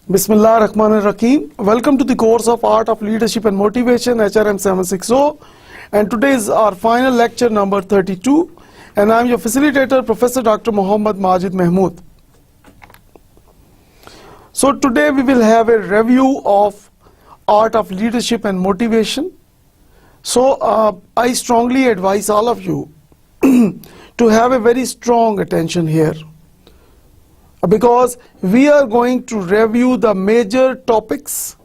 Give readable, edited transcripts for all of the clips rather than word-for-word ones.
Bismillah ar-Rahman ar-Rahim. Welcome to the course of Art of Leadership and Motivation, HRM760. And today is our final lecture number 32. And I am your facilitator, Professor Dr. Muhammad Majid Mahmood. So today we will have a review of Art of Leadership and Motivation. So I strongly advise all of you to have a very strong attention here, because we are going to review the major topics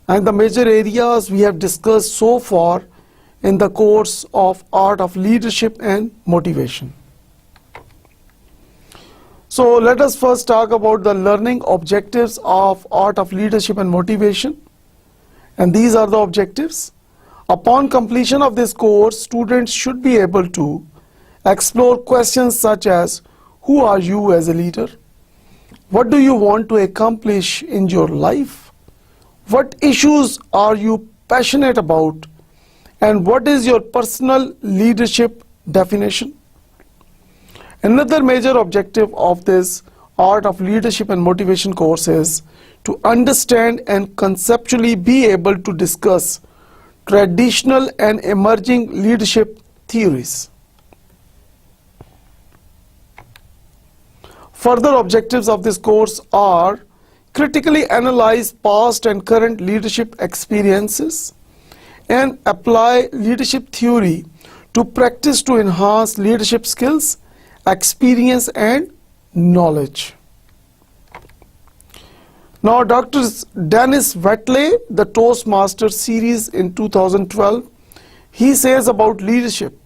and the major areas we have discussed so far in the course of Art of Leadership and Motivation. So let us first talk about the learning objectives of Art of Leadership and Motivation. And these are the objectives. Upon completion of this course, students should be able to explore questions such as, who are you as a leader? What do you want to accomplish in your life? What issues are you passionate about? And what is your personal leadership definition? Another major objective of this Art of Leadership and Motivation course is to understand and conceptually be able to discuss traditional and emerging leadership theories. Further objectives of this course are critically analyze past and current leadership experiences and apply leadership theory to practice to enhance leadership skills, experience and knowledge. Now Dr. Dennis Watley, the Toastmaster series in 2012, he says about leadership.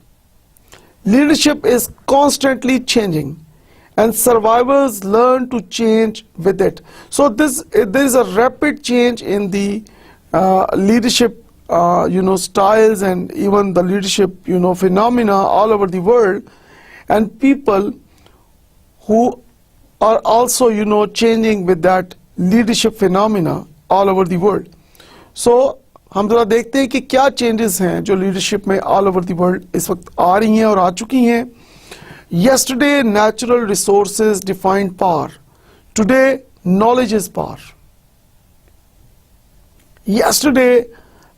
Leadership is constantly changing, and survivors learn to change with it. So there is a rapid change in the leadership styles and even the leadership phenomena all over the world, and people who are also changing with that leadership phenomena all over the world. So हम जरा देखते हैं कि क्या changes हैं जो leadership में all over the world इस वक्त आ रही हैं और आ चुकी हैं. Yesterday, natural resources defined power. Today, knowledge is power. Yesterday,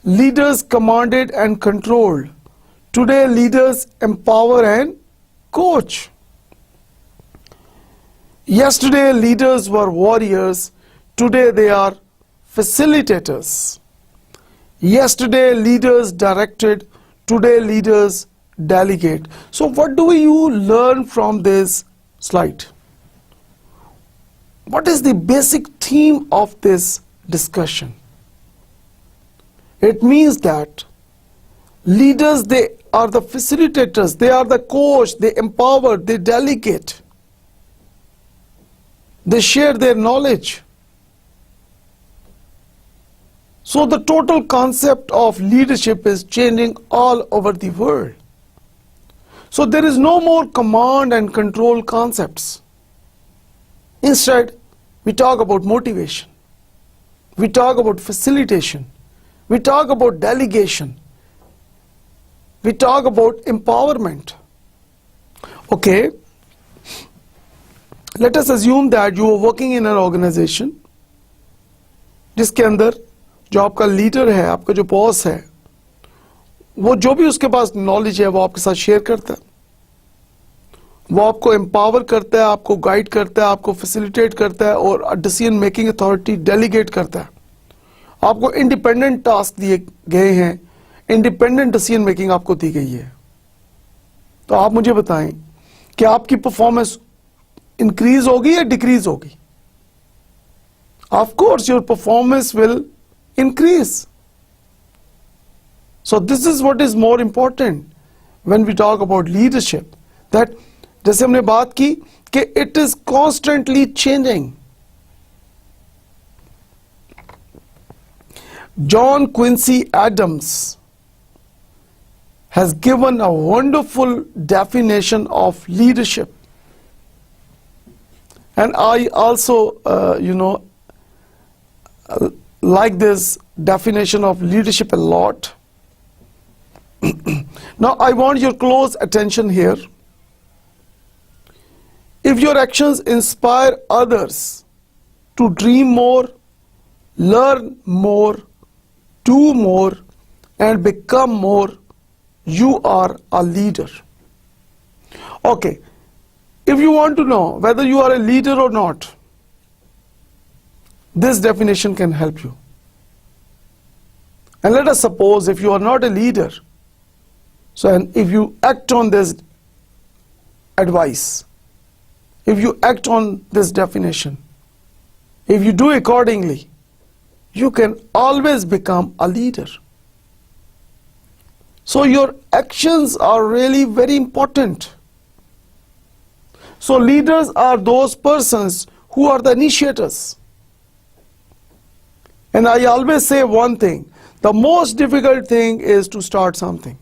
leaders commanded and controlled. Today, leaders empower and coach. Yesterday, leaders were warriors. Today, they are facilitators. Yesterday, leaders directed. Today, leaders delegate. So what do you learn from this slide? What is the basic theme of this discussion? It means that leaders, they are the facilitators, they are the coach, they empower, they delegate, they share their knowledge. So the total concept of leadership is changing all over the world. So there is no more command and control concepts. Instead, we talk about motivation. We talk about facilitation. We talk about delegation. We talk about empowerment. Okay. Let us assume that you are working in an organization जिसके अंदर जो आपका leader है, आपका जो boss है, वो जो भी उसके पास नॉलेज है वो आपके साथ शेयर करता है, वो आपको एम्पावर करता है, आपको गाइड करता है, आपको फैसिलिटेट करता है और डिसीजन मेकिंग अथॉरिटी डेलीगेट करता है. आपको इंडिपेंडेंट टास्क दिए गए हैं, इंडिपेंडेंट डिसीजन मेकिंग आपको दी गई है. तो आप मुझे बताएं कि आपकी परफॉर्मेंस इंक्रीज होगी या डिक्रीज होगी? Of course your performance will increase. So this is what is more important when we talk about leadership, that जैसे हमने बात की कि it is constantly changing. John Quincy Adams, has given a wonderful definition of leadership. And I also, like this definition of leadership a lot. Now, I want your close attention here. If your actions inspire others to dream more, learn more, do more, and become more, you are a leader. Okay, if you want to know whether you are a leader or not, this definition can help you. And let us suppose if you are not a leader, and if you act on this advice, if you act on this definition, if you do accordingly, you can always become a leader. So your actions are really very important. So leaders are those persons who are the initiators. And I always say one thing, the most difficult thing is to start something.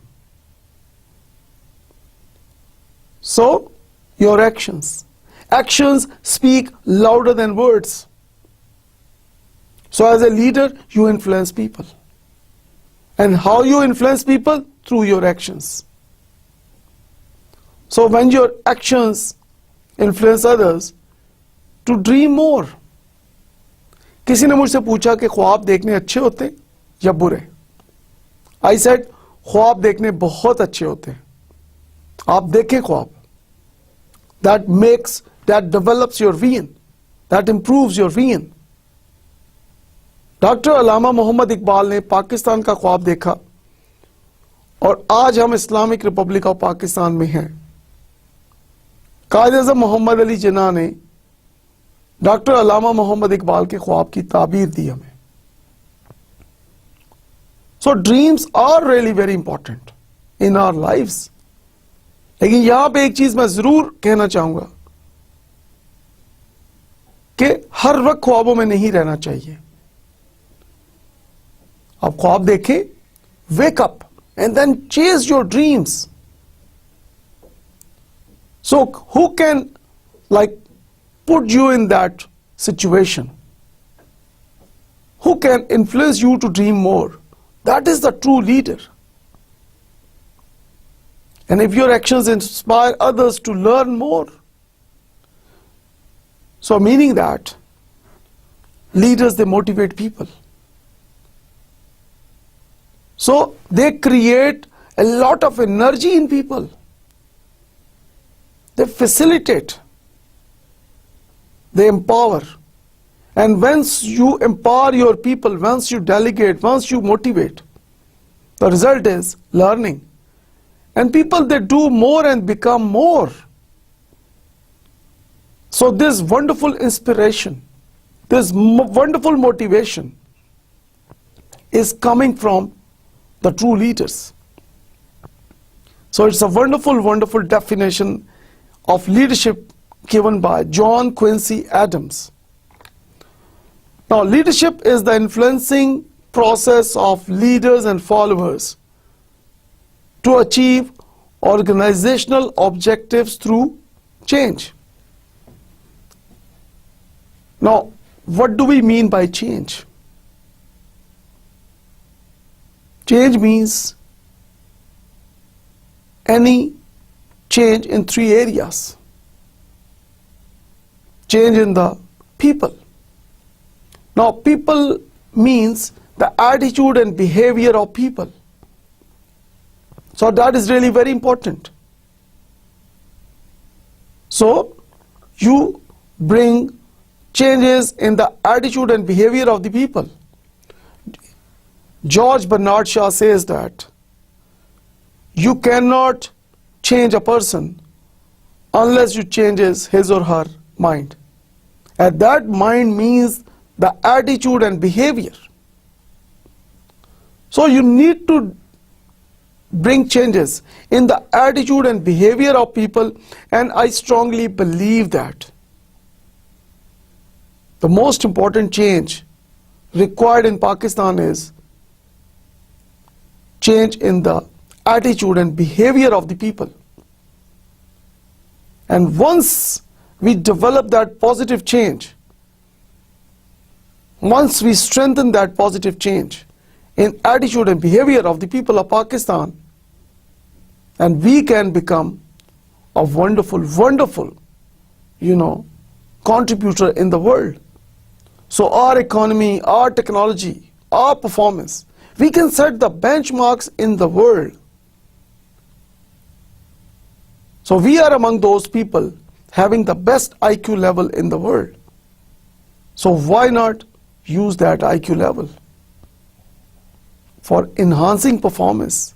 So, your actions. Actions speak louder than words. So as a leader, you influence people. And how you influence people? Through your actions. So when your actions influence others to dream more. किसी ने मुझसे पूछा कि ख्वाब देखने अच्छे होते या बुरे? I said, ख्वाब देखने बहुत अच्छे होते हैं. आप देखें ख्वाब. That develops your vision. That improves your vision. Doctor Allama Mohammad Iqbal ने पाकिस्तान का ख्वाब देखा और आज हम इस्लामिक रिपब्लिक ऑफ पाकिस्तान में हैं. कायद-ए-आज़म मोहम्मद अली जिन्ना ने डॉक्टर अल्लामा मोहम्मद इकबाल के ख्वाब की ताबीर दी हमें. So dreams are really very important in our lives. लेकिन यहां पे एक चीज मैं जरूर कहना चाहूंगा कि हर वक्त ख्वाबों में नहीं रहना चाहिए. आप ख्वाब देखें, wake up and then chase your dreams. So who can put you in that situation? Who can influence you to dream more? That is the true leader. And if your actions inspire others to learn more, so meaning that leaders, they motivate people. So they create a lot of energy in people. They facilitate. They empower. And once you empower your people, once you delegate, once you motivate, the result is learning. And people, they do more and become more. So this wonderful inspiration, this wonderful motivation is coming from the true leaders. So it's a wonderful, wonderful definition of leadership given by John Quincy Adams. Now, leadership is the influencing process of leaders and followers to achieve organizational objectives through change. Now, what do we mean by change? Change means any change in three areas. Change in the people. Now, people means the attitude and behavior of people. So that is really very important. So you bring changes in the attitude and behavior of the people. George Bernard Shaw says that you cannot change a person unless you changes his or her mind. And that mind means the attitude and behavior. So you need to bring changes in the attitude and behavior of people, and I strongly believe that the most important change required in Pakistan is change in the attitude and behavior of the people. And once we develop that positive change, once we strengthen that positive change in attitude and behavior of the people of Pakistan, and we can become a wonderful, wonderful, contributor in the world. So our economy, our technology, our performance, we can set the benchmarks in the world. So we are among those people having the best IQ level in the world. So why not use that IQ level for enhancing performance,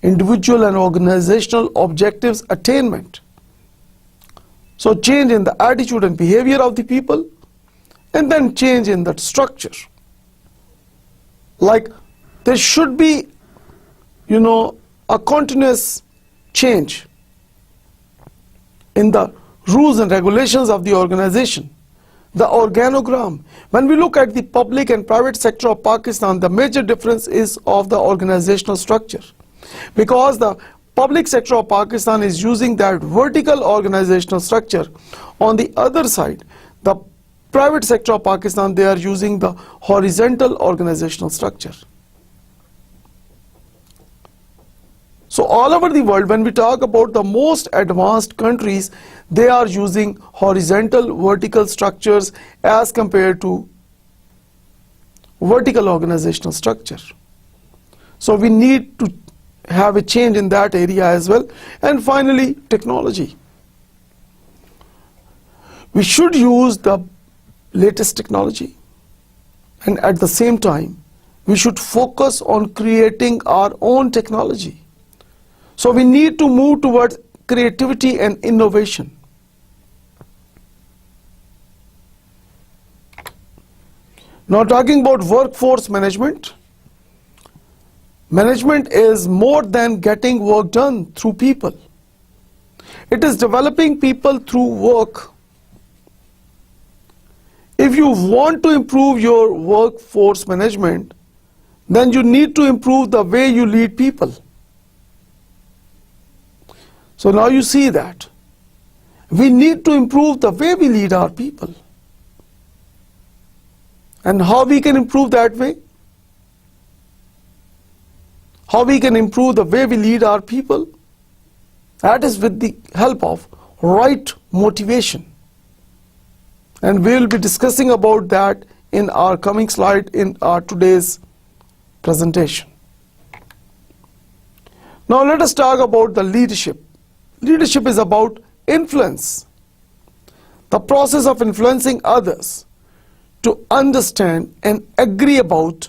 individual and organizational objectives attainment? So change in the attitude and behavior of the people, and then change in that structure. Like there should be, a continuous change in the rules and regulations of the organization, the organogram. When we look at the public and private sector of Pakistan, the major difference is of the organizational structure, because the public sector of Pakistan is using that vertical organizational structure. On the other side, the private sector of Pakistan, they are using the horizontal organizational structure. So all over the world, when we talk about the most advanced countries, they are using horizontal vertical structures as compared to vertical organizational structure. So we need to have a change in that area as well. And finally, technology. We should use the latest technology, and at the same time we should focus on creating our own technology. So we need to move towards creativity and innovation. Now talking about workforce management. Management is more than getting work done through people. It is developing people through work. If you want to improve your workforce management, then you need to improve the way you lead people. So now you see that we need to improve the way we lead our people. And how we can improve that way? How we can improve the way we lead our people? That is with the help of right motivation. And we will be discussing about that in our coming slide in our today's presentation. Now let us talk about the leadership. Leadership is about influence, the process of influencing others to understand and agree about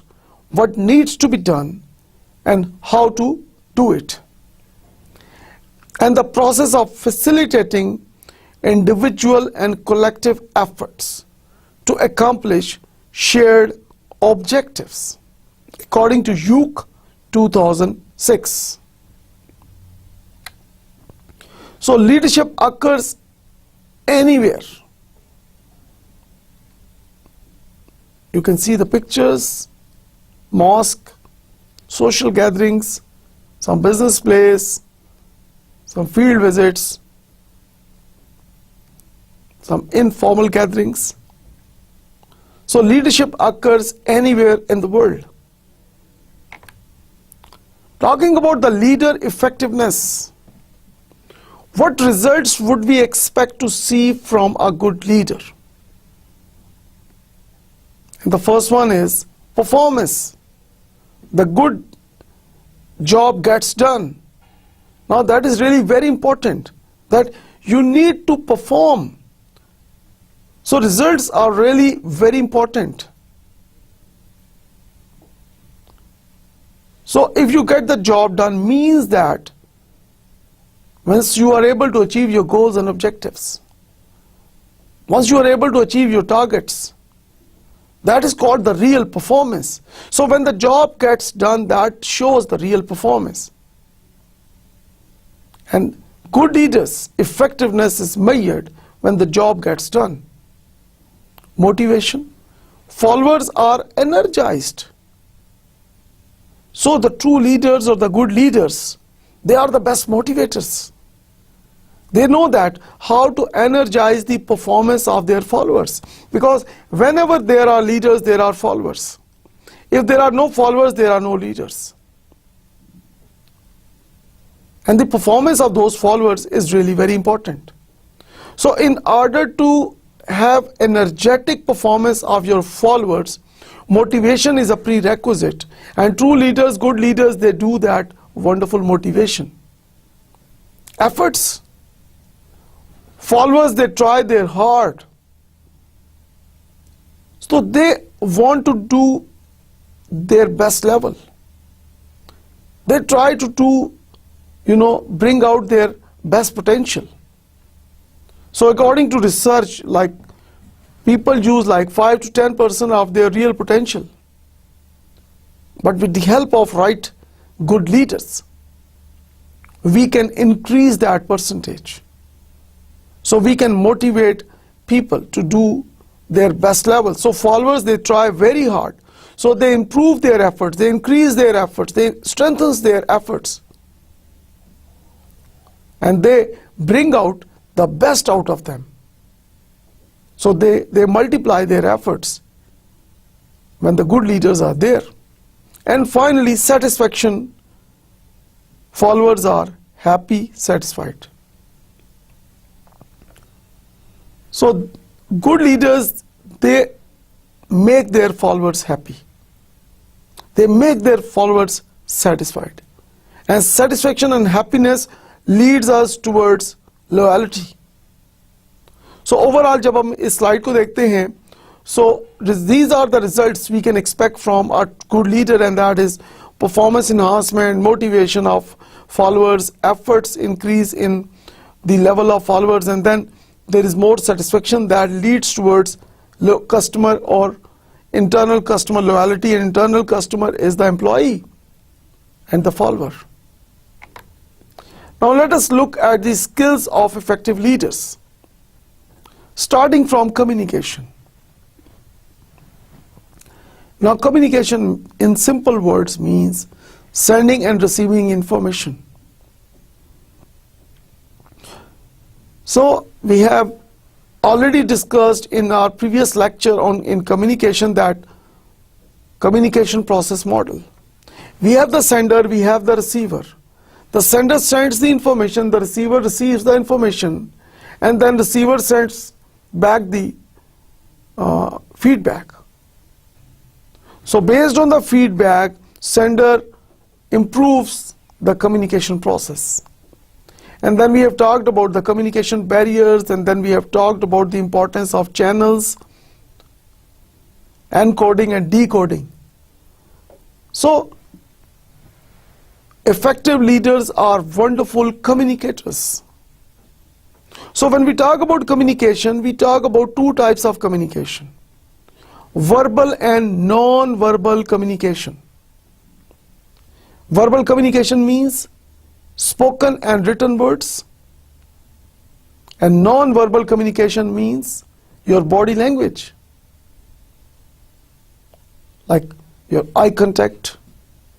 what needs to be done and how to do it, and the process of facilitating individual and collective efforts to accomplish shared objectives, according to UK 2006. So leadership occurs anywhere. You can see the pictures, mosque, social gatherings, some business place, some field visits, some informal gatherings. So leadership occurs anywhere in the world. Talking about the leader effectiveness, what results would we expect to see from a good leader? And the first one is performance. The good job gets done. Now that is really very important, that you need to perform. So results are really very important. So if you get the job done, means that once you are able to achieve your goals and objectives, once you are able to achieve your targets, that is called the real performance. So when the job gets done, that shows the real performance. And good leaders' effectiveness is measured when the job gets done. Motivation. Followers are energized. So the true leaders or the good leaders, they are the best motivators. They know that how to energize the performance of their followers. Because whenever there are leaders, there are followers. If there are no followers, there are no leaders. And the performance of those followers is really very important. So in order to have energetic performance of your followers, motivation is a prerequisite. And true leaders, good leaders, they do that wonderful motivation. Efforts. Followers, they try their hard. So they want to do their best level. They try to do, bring out their best potential. So according to research, like people use like 5 to 10% of their real potential. But with the help of right, good leaders, we can increase that percentage. So we can motivate people to do their best level. So followers, they try very hard. So they improve their efforts, they increase their efforts, they strengthen their efforts. And they bring out the best out of them. So they multiply their efforts when the good leaders are there. And finally, satisfaction. Followers are happy, satisfied. So good leaders, they make their followers happy. They make their followers satisfied. And satisfaction and happiness leads us towards loyalty. So overall, जब हम इस slide को देखते हैं, so these are the results we can expect from a good leader, and that is performance enhancement, motivation of followers, efforts increase in the level of followers, and then there is more satisfaction that leads towards customer or internal customer loyalty, and internal customer is the employee and the follower. Now let us look at the skills of effective leaders, starting from communication. Now communication in simple words means sending and receiving information. So we have already discussed in our previous lecture in communication that communication process model. We have the sender, we have the receiver. The sender sends the information, the receiver receives the information, and then receiver sends back the feedback. So based on the feedback, sender improves the communication process. And then we have talked about the communication barriers, and then we have talked about the importance of channels, encoding and decoding. So effective leaders are wonderful communicators. So when we talk about communication, we talk about two types of communication: verbal and non-verbal communication. Verbal communication means spoken and written words, and non-verbal communication means your body language, like your eye contact,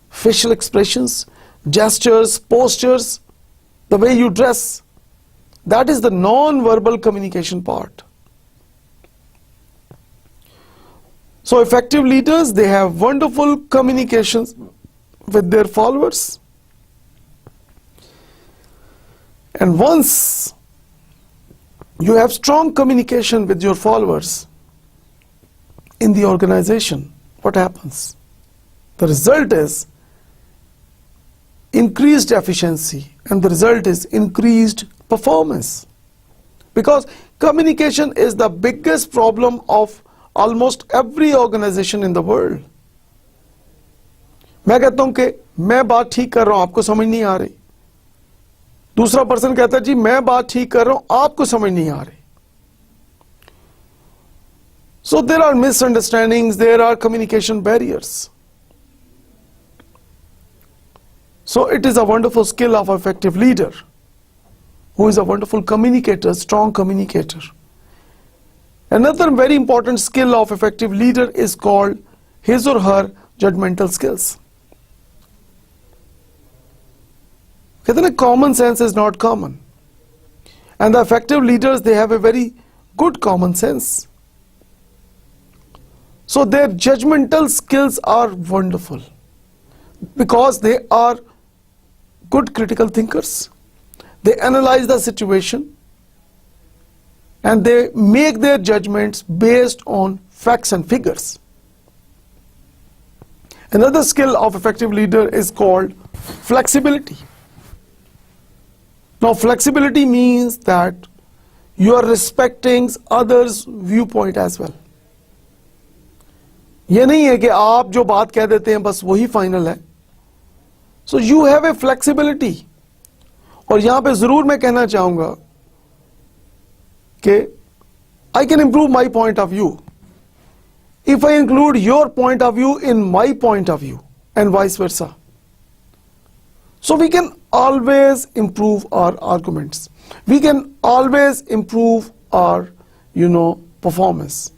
facial expressions, gestures, postures, the way you dress. That is the non-verbal communication part. So effective leaders, they have wonderful communications with their followers. And once you have strong communication with your followers in the organization, what happens? The result is increased efficiency, and the result is increased performance. Because communication is the biggest problem of almost every organization in the world. मैं कहता हूं कि मैं बात ठीक कर रहा हूं, आपको समझ नहीं आ रही. दूसरा पर्सन कहता है जी मैं बात ठीक कर रहा हूं, आपको समझ नहीं आ रही. So there are misunderstandings, there are communication barriers. So it is a wonderful skill of an effective leader who is a wonderful communicator, strong communicator. Another very important skill of effective leader is called his or her judgmental skills. कहते हैं common sense is not common, and the effective leaders, they have a very good common sense. So their judgmental skills are wonderful because they are good critical thinkers. They analyze the situation and they make their judgments based on facts and figures. Another skill of effective leader is called flexibility. Now flexibility means that you are respecting others' viewpoint as well. ये नहीं है कि आप जो बात कह देते हैं बस वही फाइनल है. So you have a flexibility. और यहां पे जरूर मैं कहना चाहूंगा कि I can improve my point of view if I include your point of view in my point of view and vice versa. So we can always improve our arguments. We can always improve our, performance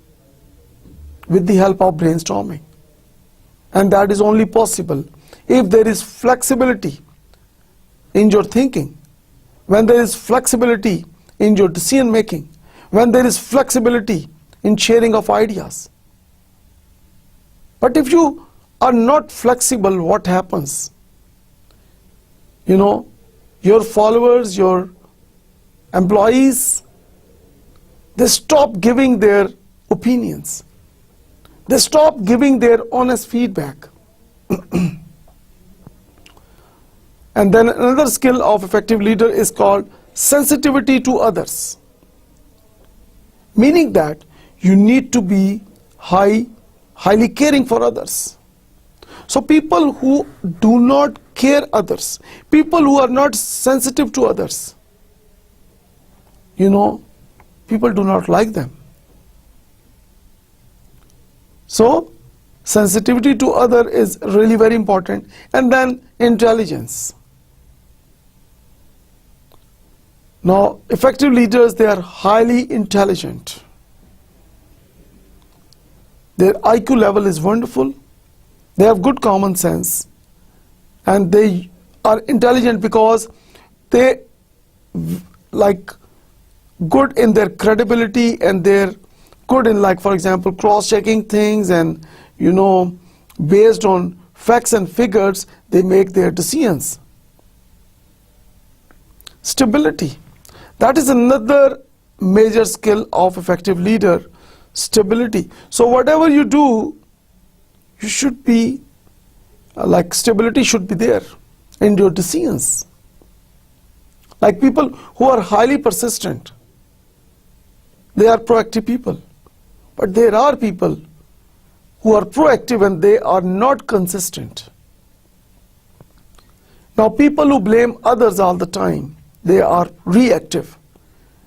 with the help of brainstorming. And that is only possible if there is flexibility in your thinking, when there is flexibility in your decision making, when there is flexibility in sharing of ideas. But if you are not flexible, what happens? Your followers, your employees, they stop giving their opinions. They stop giving their honest feedback. And then another skill of effective leader is called sensitivity to others. Meaning that you need to be highly caring for others. So people who do not care others, people who are not sensitive to others, people do not like them. So sensitivity to other is really very important. And then intelligence. Now effective leaders, they are highly intelligent. Their IQ level is wonderful. They have good common sense. And they are intelligent because they good in their credibility, and they're good in, for example, cross-checking things, and based on facts and figures, they make their decisions. Stability. That is another major skill of effective leader, stability. So whatever you do, you should be stability should be there in your decisions. Like people who are highly persistent, they are proactive people. But there are people who are proactive and they are not consistent. Now people who blame others all the time, they are reactive.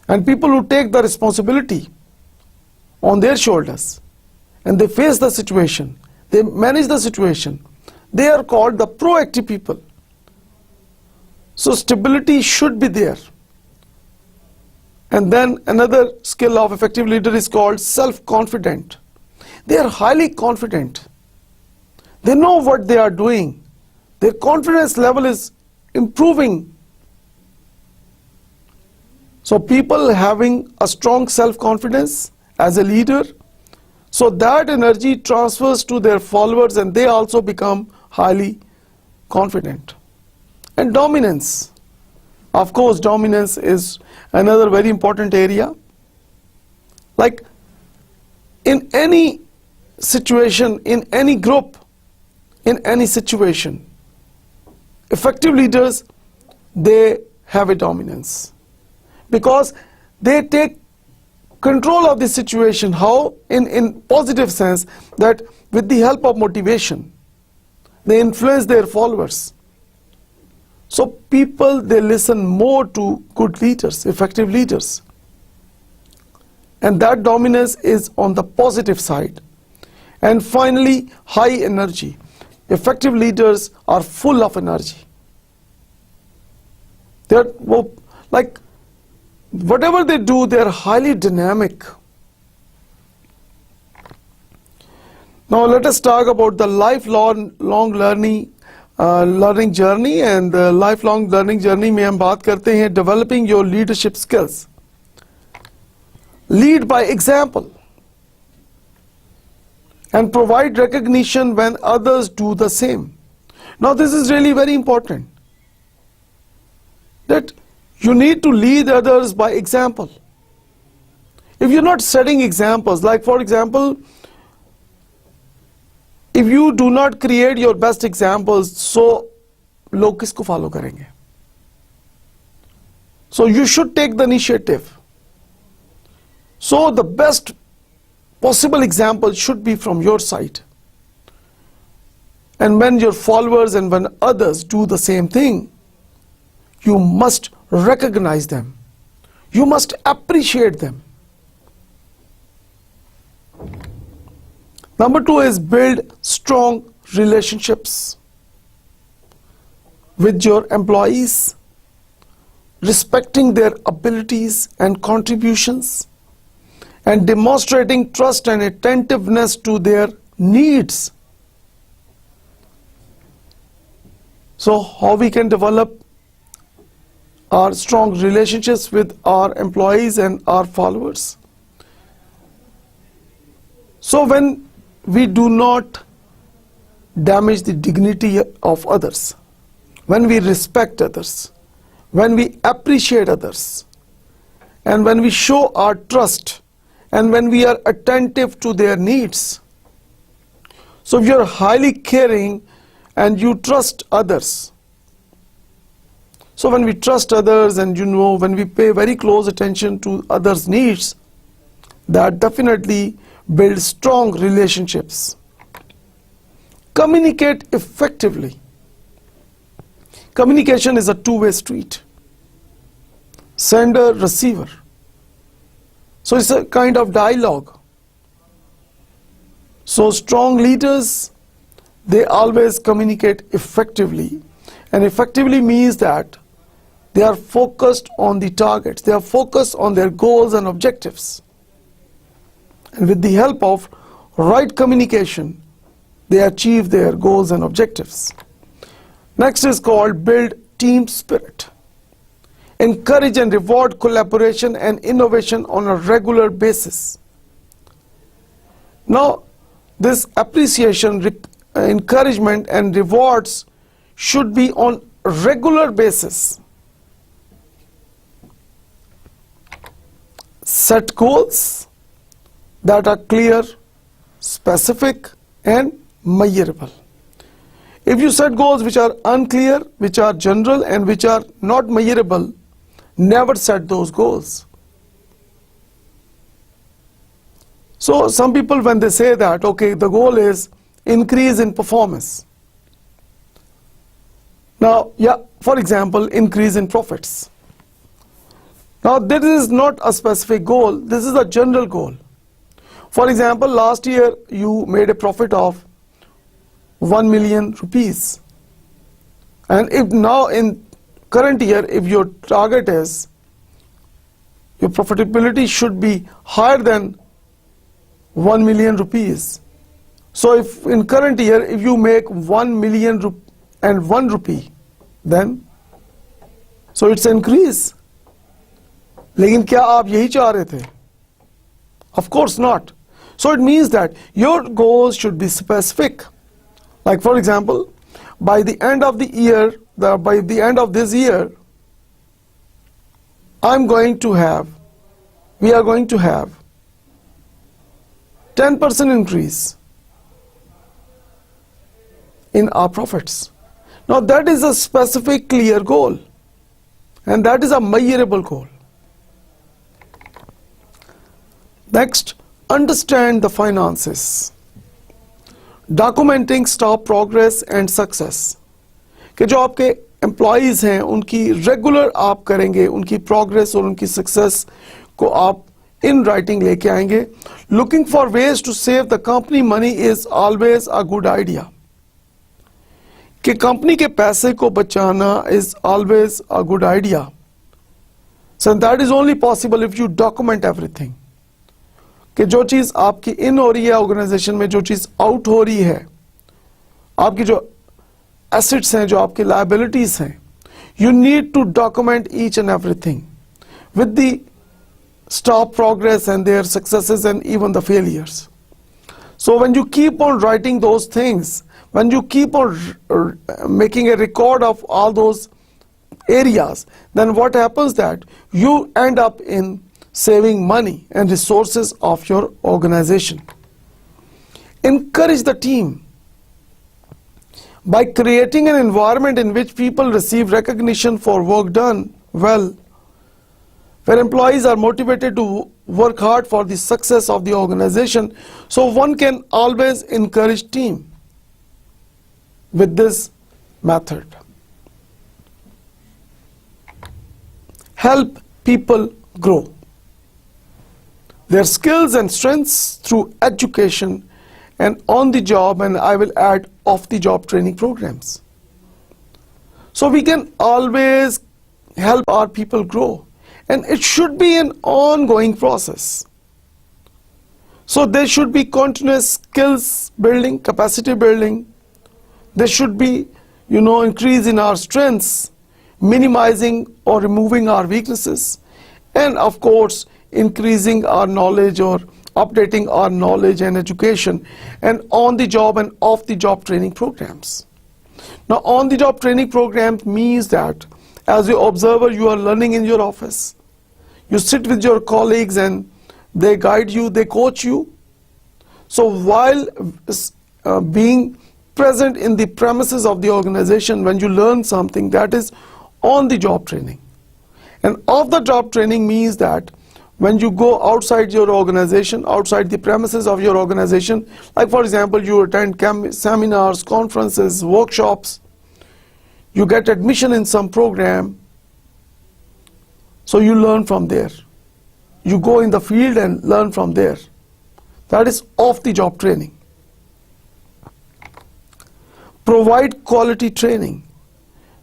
And people who take the responsibility on their shoulders and they face the situation, they manage the situation, they are called the proactive people. So stability should be there. And then another skill of effective leader is called self-confident. They are highly confident. They know what they are doing. Their confidence level is improving. So people having a strong self-confidence as a leader, so that energy transfers to their followers and they also become highly confident. And dominance. Of course, dominance is another very important area. Like in any situation, in any group, in any situation, effective leaders, they have a dominance. Because they take control of the situation. How? In positive sense, that with the help of motivation, they influence their followers. So people, they listen more to good leaders, effective leaders. And that dominance is on the positive side. And finally, high energy. Effective leaders are full of energy. They're whatever they do, they're highly dynamic. Now let us talk about the lifelong learning learning journey and life long learning journey में हम बात करते हैं developing your leadership skills. Lead by example and provide recognition when others do the same. Now this is really very important, that you need to lead others by example. If you're not setting examples, like for example, if you do not create your best examples, so log kisko follow karenge? So you should take the initiative. So the best possible example should be from your side. And when your followers and when others do the same thing, you must recognize them. You must appreciate them. Number 2 is build strong relationships with your employees, respecting their abilities and contributions, and demonstrating trust and attentiveness to their needs. So how we can develop our strong relationships with our employees and our followers? So when we do not damage the dignity of others, when we respect others, when we appreciate others, and when we show our trust, and when we are attentive to their needs. So if you're highly caring and you trust others, so when we trust others and when we pay very close attention to others' needs, that definitely builds strong relationships. Communicate effectively. Communication is a two-way street. Sender, receiver. So it's a kind of dialogue. So strong leaders, they always communicate effectively. And effectively means that they are focused on the targets. They are focused on their goals and objectives. And with the help of right communication, they achieve their goals and objectives. Next is called build team spirit. Encourage and reward collaboration and innovation on a regular basis. Now, this appreciation, encouragement and rewards should be on a regular basis. Set goals that are clear, specific and measurable. If you set goals which are unclear, which are general and which are not measurable, never set those goals. So some people, when they say that, okay, the goal is increase in performance. Now, for example, increase in profits. Now, this is not a specific goal, this is a general goal. For example, last year you made a profit of 1 million rupees. And if now in current year, if your target is, your profitability should be higher than 1 million rupees. So if in current year, if you make 1 million and 1 rupee, then, so it's increase. लेकिन क्या आप यही चाह रहे थे? Of course not. So it means that your goals should be specific. Like for example, by the end of the year, by the end of this year, we are going to have 10% increase in our profits. Now that is a specific, clear goal, and that is a measurable goal. Next, understand the finances. Documenting staff progress and success. कि जो आपके employees हैं उनकी regular आप करेंगे, उनकी progress और उनकी सक्सेस को आप इन राइटिंग लेके आएंगे. Looking for ways to save the company money is always a good idea. कि कंपनी के पैसे को बचाना is always a good idea. So that is only possible if you document everything. कि जो चीज आपकी इन हो रही है ऑर्गेनाइजेशन में, जो चीज आउट हो रही है, आपकी जो assets हैं, जो आपके liabilities हैं, you need to document each and everything with the staff progress and their successes and even the failures. So when you keep on writing those things, when you keep on making a record of all those areas, then what happens that you end up in saving money and resources of your organization. Encourage the team by creating an environment in which people receive recognition for work done well, where employees are motivated to work hard for the success of the organization. So one can always encourage team with this method. Help people grow their skills and strengths through education and on the job, and I will add off the job training programs. So we can always help our people grow, and it should be an ongoing process. So there should be continuous skills building, capacity building. There should be, increase in our strengths, minimizing or removing our weaknesses, and of course increasing our knowledge or updating our knowledge and education, and on the job and off the job training programs. Now on the job training program means that as your observer you are learning in your office, you sit with your colleagues and they guide you, they coach you. So while being present in the premises of the organization, when you learn something, that is on the job training. And off the job training means that when you go outside your organization, outside the premises of your organization, like for example you attend seminars, conferences, workshops, you get admission in some program, so you learn from there. You go in the field and learn from there. That is off the job training. Provide quality training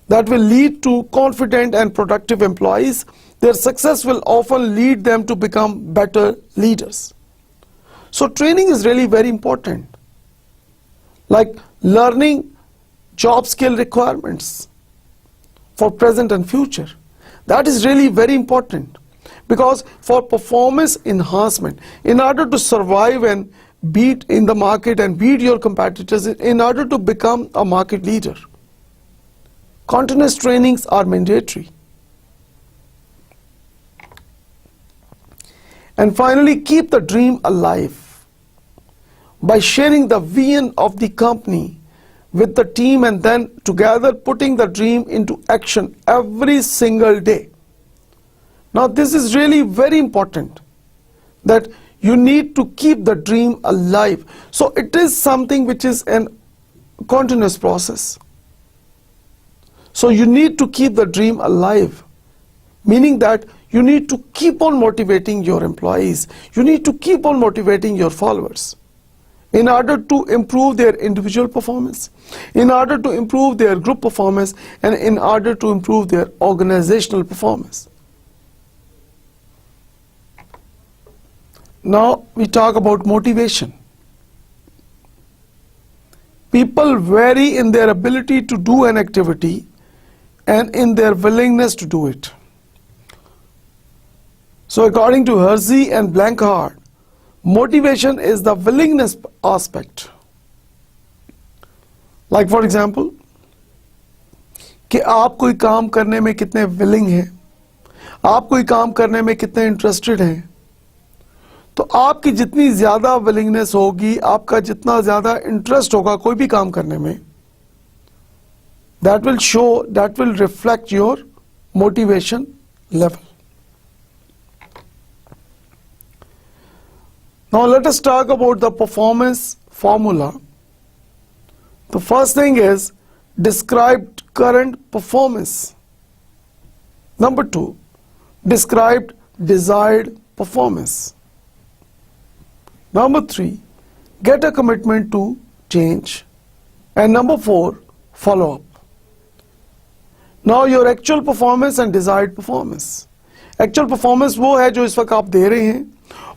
that will lead to confident and productive employees. Their success will often lead them to become better leaders. So training is really very important. Like learning job skill requirements for present and future. That is really very important, because for performance enhancement, in order to survive and beat in the market and beat your competitors, in order to become a market leader, continuous trainings are mandatory. And finally, keep the dream alive by sharing the vision of the company with the team, and then together putting the dream into action every single day. Now this is really very important, that you need to keep the dream alive. So it is something which is a continuous process. So you need to keep the dream alive, meaning that you need to keep on motivating your employees. You need to keep on motivating your followers in order to improve their individual performance, in order to improve their group performance, and in order to improve their organizational performance. Now we talk about motivation. People vary in their ability to do an activity and in their willingness to do it. So according to Hersey and Blanchard, motivation is the willingness aspect. Like for example, कि आप कोई काम करने में कितने willing हैं, आप कोई काम करने में कितने interested हैं, तो आपकी जितनी ज़्यादा willingness होगी, आपका जितना ज़्यादा interest होगा कोई भी काम करने में, that will show, that will reflect your motivation level. Now let us talk about the performance formula. The first thing is describe current performance. Number 2, describe desired performance. Number 3, get a commitment to change. And number 4, follow up. Now your actual performance and desired performance. Actual performance वो है जो इस वक्त आप दे रहे हैं,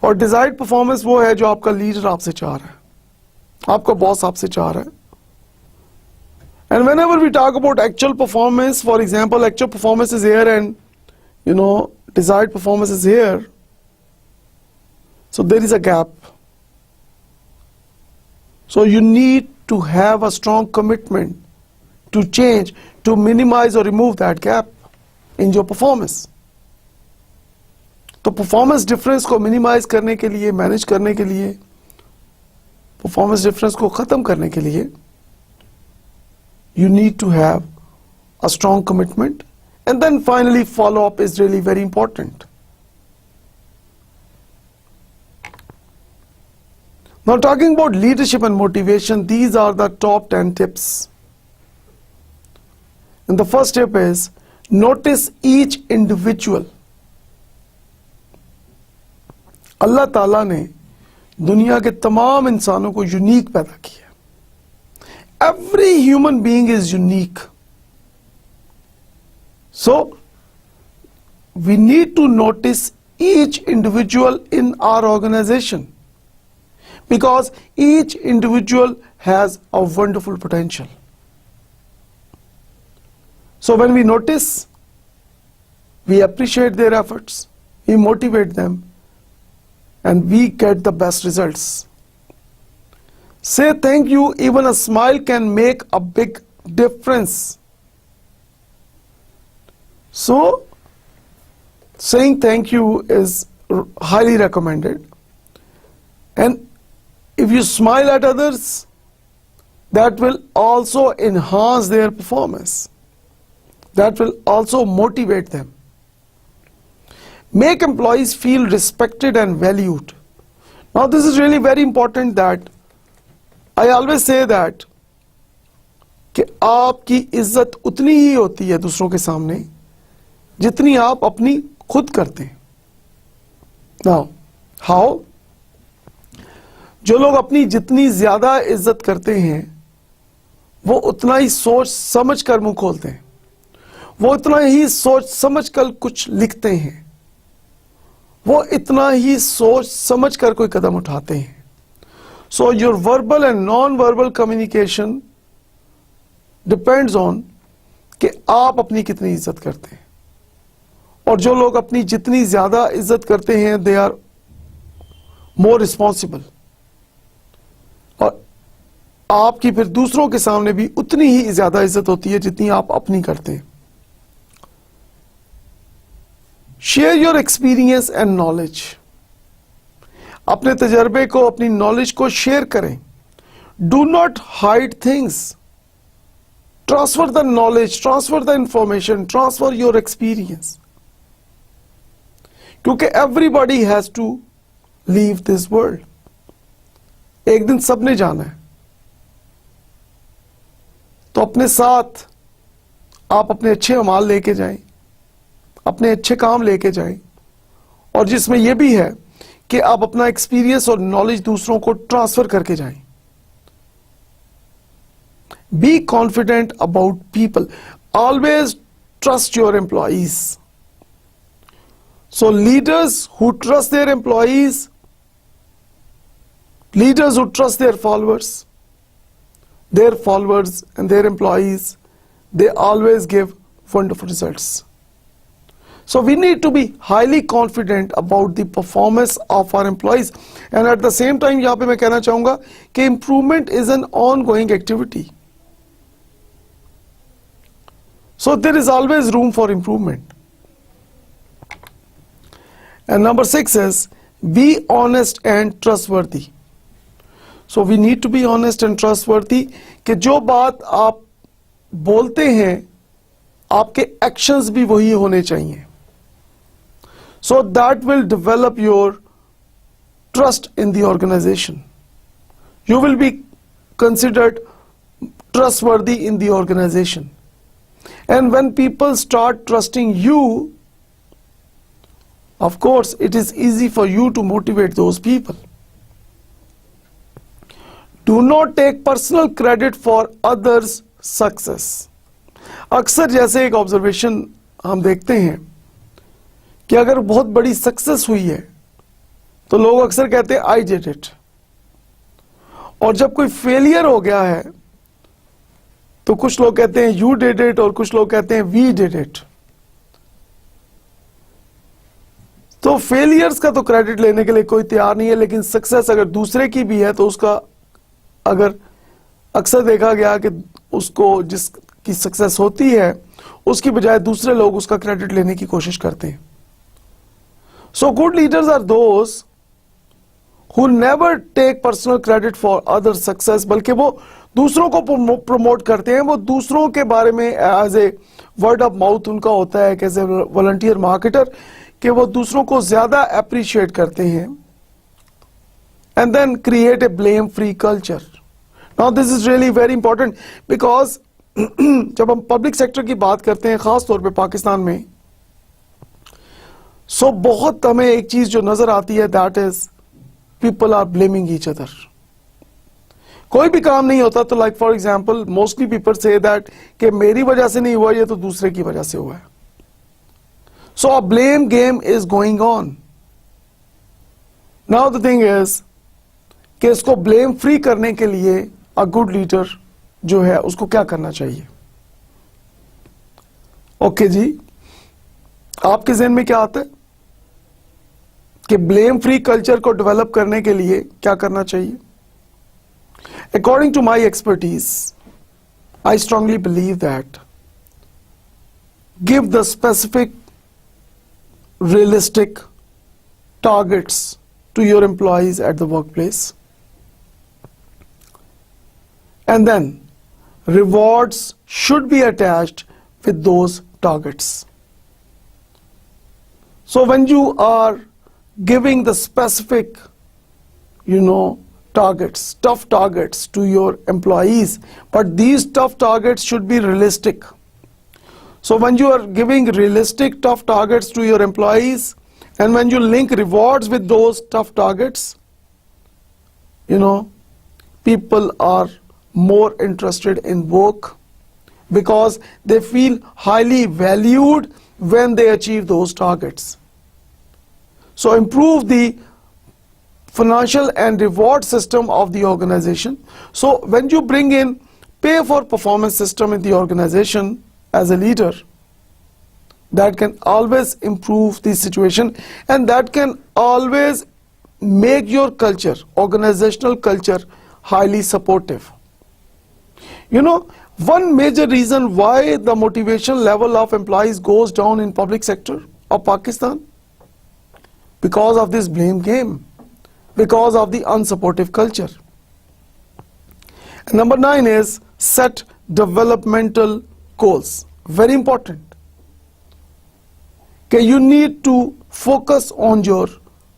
और desired performance वो है जो आपका लीडर आपसे चाह रहा है, आपका बॉस आपसे चाह रहा है. And whenever we talk about actual performance, for example, actual performance is here and desired performance is here. So there is a gap. So you need to have a strong commitment to change, to minimize or remove that gap in your performance. तो performance difference को minimise करने के लिए, manage करने के लिए, performance difference को खत्म करने के लिए, you need to have a strong commitment. And then finally, follow-up is really very important. Now talking about leadership and motivation, these are the top 10 tips. And the first tip is, notice each individual. अल्लाह ताला ने दुनिया के तमाम इंसानों को unique पैदा किया. Every human being is unique. So we need to notice each individual in our organization, because each individual has a wonderful potential. So when we notice, we appreciate their efforts, we motivate them, and we get the best results. Say thank you. Even a smile can make a big difference. So saying thank you is highly recommended. And if you smile at others, that will also enhance their performance. That will also motivate them. Make employees feel respected and valued. Now this is really very important, that I always say that कि आपकी इज्जत उतनी ही होती है दूसरों के सामने जितनी आप अपनी खुद करते हैं. Now, how? जो लोग अपनी जितनी ज्यादा इज्जत करते हैं वो उतना ही सोच समझ कर मुंह खोलते हैं, वो उतना ही सोच समझ कर कुछ लिखते हैं, वो इतना ही सोच समझ कर कोई कदम उठाते हैं. So your verbal and non-verbal communication depends on कि आप अपनी कितनी इज्जत करते हैं. और जो लोग अपनी जितनी ज्यादा इज्जत करते हैं, they are more responsible. और आपकी फिर दूसरों के सामने भी उतनी ही ज्यादा इज्जत होती है जितनी आप अपनी करते हैं. Share your experience and knowledge. अपने तजर्बे को, अपनी नॉलेज को शेयर करें. Do not hide things. Transfer the knowledge, transfer the information, transfer your experience. क्योंकि everybody has to leave this world. एक दिन सबने जाना है. तो अपने साथ आप अपने अच्छे अमाल लेके जाएं, अपने अच्छे काम लेके जाएं, और जिसमें यह भी है कि आप अपना एक्सपीरियंस और नॉलेज दूसरों को ट्रांसफर करके जाएं. Be confident about people. Always trust your employees. So leaders who trust there employees, leaders who trust their followers and their employees, they always give wonderful results. So we need to be highly confident about the performance of our employees. And at the same time, यहाँ पे मैं कहना चाहूँगा कि improvement is an ongoing activity. So there is always room for improvement. And number 6 is, be honest and trustworthy. So we need to be honest and trustworthy कि जो बात आप बोलते हैं आपके actions भी वही होने चाहिए. So that will develop your trust in the organization. You will be considered trustworthy in the organization. And when people start trusting you, of course, it is easy for you to motivate those people. Do not take personal credit for others' success. अक्सर जैसे एक observation हम देखते हैं कि अगर बहुत बड़ी सक्सेस हुई है तो लोग अक्सर कहते हैं आई डिड इट, और जब कोई फेलियर हो गया है तो कुछ लोग कहते हैं यू डिड इट और कुछ लोग कहते हैं वी डिड इट। तो फेलियर्स का तो क्रेडिट लेने के लिए कोई तैयार नहीं है, लेकिन सक्सेस अगर दूसरे की भी है तो उसका अगर अक्सर देखा गया कि उसको जिसकी सक्सेस होती है उसकी बजाय दूसरे लोग उसका क्रेडिट लेने की कोशिश करते हैं। So good leaders are those who never take personal credit for other success, बल्कि वो दूसरों को प्रमोट करते हैं, वो दूसरों के बारे में as a word of mouth उनका होता है एज ए वॉलंटियर मार्केटर कि वो दूसरों को ज्यादा अप्रिशिएट करते हैं। And then create a blame free culture. Now this is really very important because जब हम पब्लिक सेक्टर की बात करते हैं खास तौर पे पाकिस्तान में, सो बहुत हमें एक चीज जो नजर आती है that is people are blaming each other. कोई भी काम नहीं होता तो like for example mostly people say that कि मेरी वजह से नहीं हुआ, ये तो दूसरे की वजह से हुआ है। So a blame game is going on. Now the thing is कि इसको blame free करने के लिए a good leader जो है उसको क्या करना चाहिए। ओके जी, आपके ज़हन में क्या आता है कि ब्लेम फ्री कल्चर को डेवलप करने के लिए क्या करना चाहिए? According to my expertise, I strongly believe that give the specific realistic targets to your employees at the work place and then rewards should be attached with those targets. So when you are giving the specific, targets, tough targets to your employees, but these tough targets should be realistic. So when you are giving realistic tough targets to your employees and when you link rewards with those tough targets, people are more interested in work because they feel highly valued when they achieve those targets. So improve the financial and reward system of the organization. So when you bring in pay for performance system in the organization as a leader, that can always improve the situation and that can always make your culture, organizational culture, highly supportive. One major reason why the motivation level of employees goes down in public sector of Pakistan, because of this blame game, because of the unsupportive culture. And number 9 is set developmental goals. Very important. Okay, you need to focus on your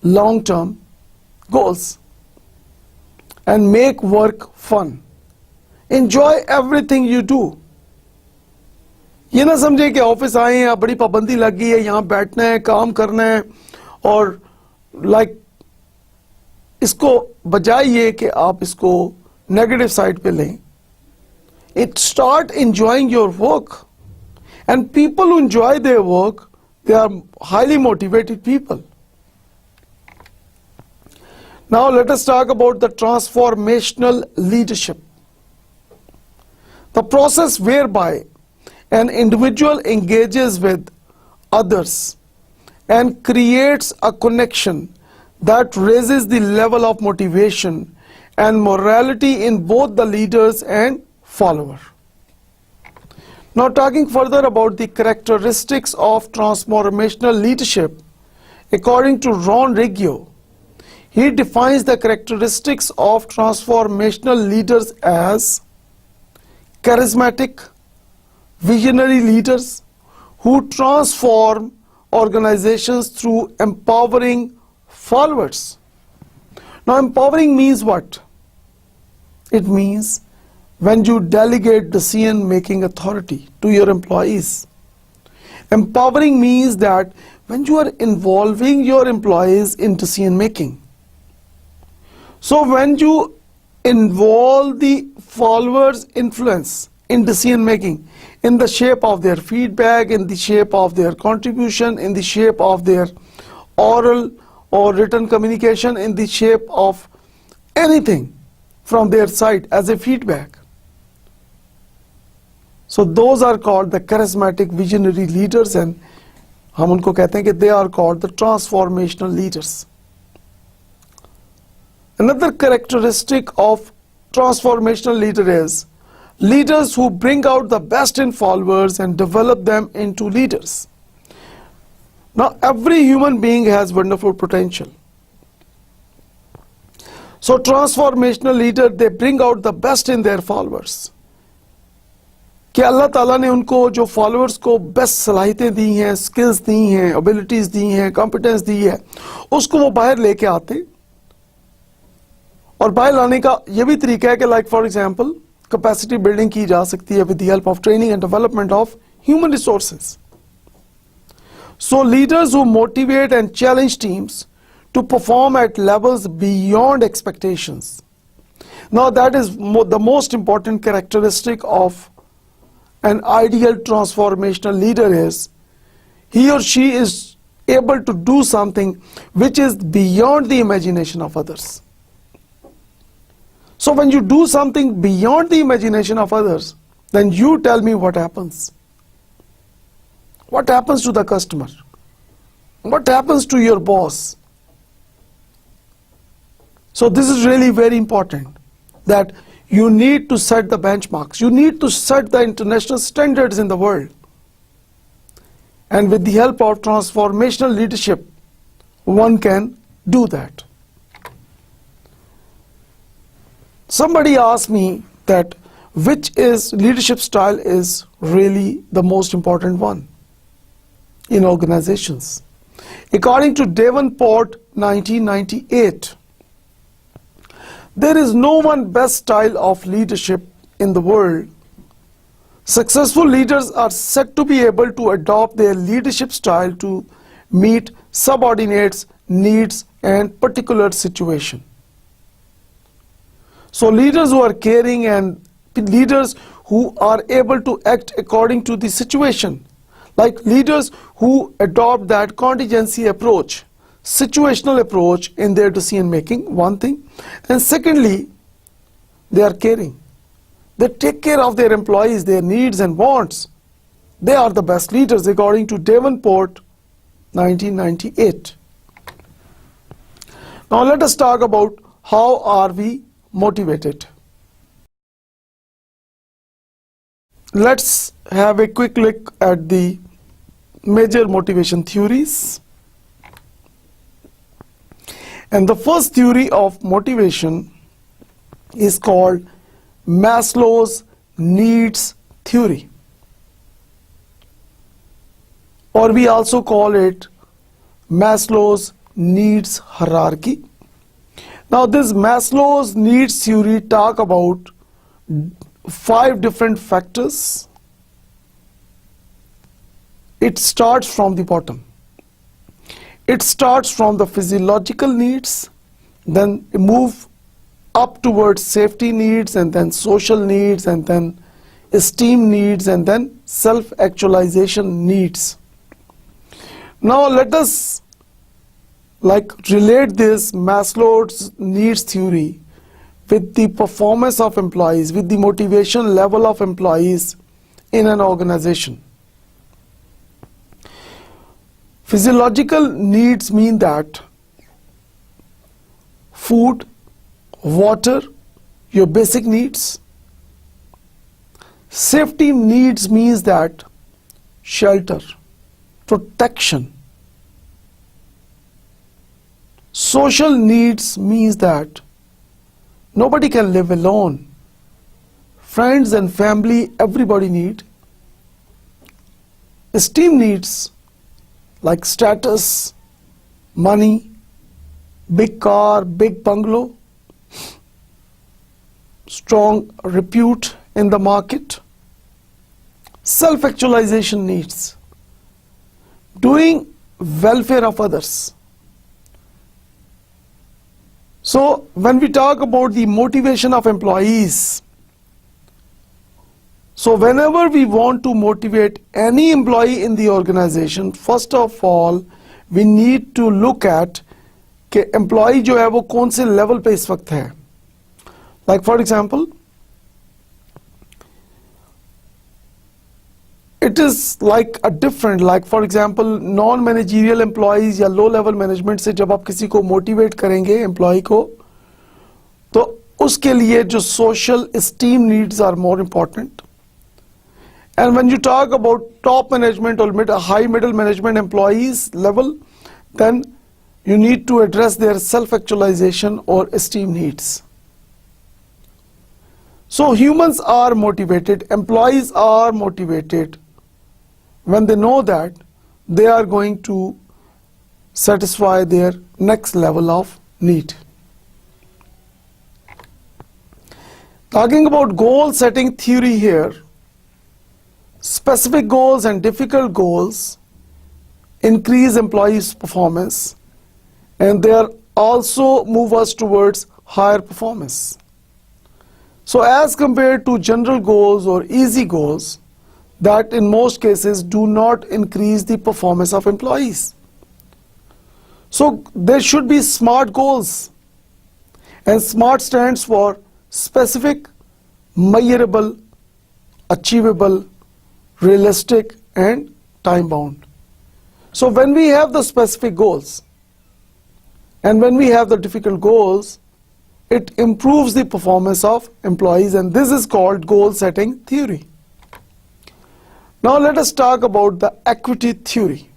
long-term goals and make work fun. Enjoy everything you do. ये ना समझे कि office आए हैं, बड़ी पाबंदी लग गई है, यहाँ बैठना है, काम करना है, और इसको बजाय ये कि आप इसको नेगेटिव साइड पे लें, it start enjoying your work and people who enjoy their work, they are highly motivated people. Now let us talk about the transformational leadership, the process whereby an individual engages with others and creates a connection that raises the level of motivation and morality in both the leaders and follower. Now talking further about the characteristics of transformational leadership, according to Ron Riggio, he defines the characteristics of transformational leaders as charismatic, visionary leaders who transform organizations through empowering followers. Now empowering means what? It means when you delegate decision making authority to your employees. Empowering means that when you are involving your employees in decision making. So when you involve the followers' influence in decision making, in the shape of their feedback, in the shape of their contribution, in the shape of their oral or written communication, in the shape of anything from their side as a feedback. So those are called the charismatic visionary leaders, and हम उनको कहते हैं कि they are called the transformational leaders. Another characteristic of transformational leader is leaders who bring out the best in followers and develop them into leaders. Now every human being has wonderful potential. So transformational leader, they bring out the best in their followers. कि अल्लाह ताला ने उनको जो followers को best सलाहियतें दी हैं, skills दी हैं, abilities दी हैं, competence दी है, उसको वो बाहर लेके आते. और बाहर लाने का ये भी तरीका है कि like for example capacity building की जा सकती है with the help of training and development of human resources. So leaders who motivate and challenge teams to perform at levels beyond expectations. Now that is the most important characteristic of an ideal transformational leader is he or she is able to do something which is beyond the imagination of others. So when you do something beyond the imagination of others, then you tell me what happens. What happens to the customer? What happens to your boss? So this is really very important, that you need to set the benchmarks. You need to set the international standards in the world. And with the help of transformational leadership, one can do that. Somebody asked me that which is leadership style is really the most important one in organizations. According to Davenport 1998, there is no one best style of leadership in the world. Successful leaders are said to be able to adopt their leadership style to meet subordinates' needs and particular situation. So leaders who are caring and leaders who are able to act according to the situation, like leaders who adopt that contingency approach, situational approach in their decision making, one thing, and secondly, they are caring. They take care of their employees, their needs and wants. They are the best leaders according to Davenport 1998. Now let us talk about how are we motivated. Let's have a quick look at the major motivation theories. And the first theory of motivation is called Maslow's needs theory, or we also call it Maslow's needs hierarchy. Now this Maslow's needs theory talk about 5 different factors. It starts from the bottom. It starts from the physiological needs, then move up towards safety needs, and then social needs, and then esteem needs, and then self-actualization needs. Now let us relate this Maslow's needs theory with the performance of employees, with the motivation level of employees in an organization. Physiological needs mean that food, water, your basic needs. Safety needs means that shelter, protection. Social needs means that nobody can live alone. Friends and family, everybody need. Esteem needs like status, money, big car, big bungalow, strong repute in the market. Self-actualization needs, doing welfare of others. So when we talk about the motivation of employees, so whenever we want to motivate any employee in the organization, first of all, we need to look at कि employee जो है वो कौन से level पे इस वक्त है. Like for example, it is like a different, like for example non managerial employees या low level management से जब आप किसी को motivate करेंगे employee को, तो उसके लिए जो social esteem needs are more important. And when you talk about top management or high middle management employees level, then you need to address their self-actualization or esteem needs. So humans are motivated, employees are motivated when they know that they are going to satisfy their next level of need. Talking about goal setting theory here, specific goals and difficult goals increase employees' performance, and they are also move us towards higher performance. So as compared to general goals or easy goals, that in most cases do not increase the performance of employees. So there should be SMART goals, and SMART stands for specific, measurable, achievable, realistic, and time bound. So when we have the specific goals and when we have the difficult goals, it improves the performance of employees, and this is called goal setting theory. Now let us talk about the equity theory.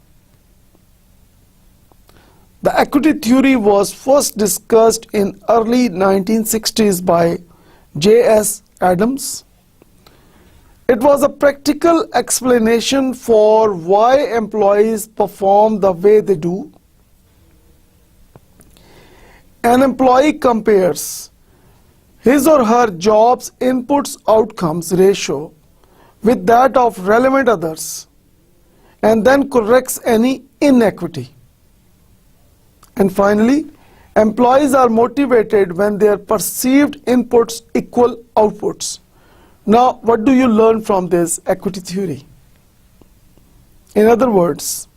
The equity theory was first discussed in early 1960s by J.S. Adams. It was a practical explanation for why employees perform the way they do. An employee compares his or her job's inputs outcomes ratio with that of relevant others and then corrects any inequity. And finally, employees are motivated when their perceived inputs equal outputs. Now, what do you learn from this equity theory? In other words,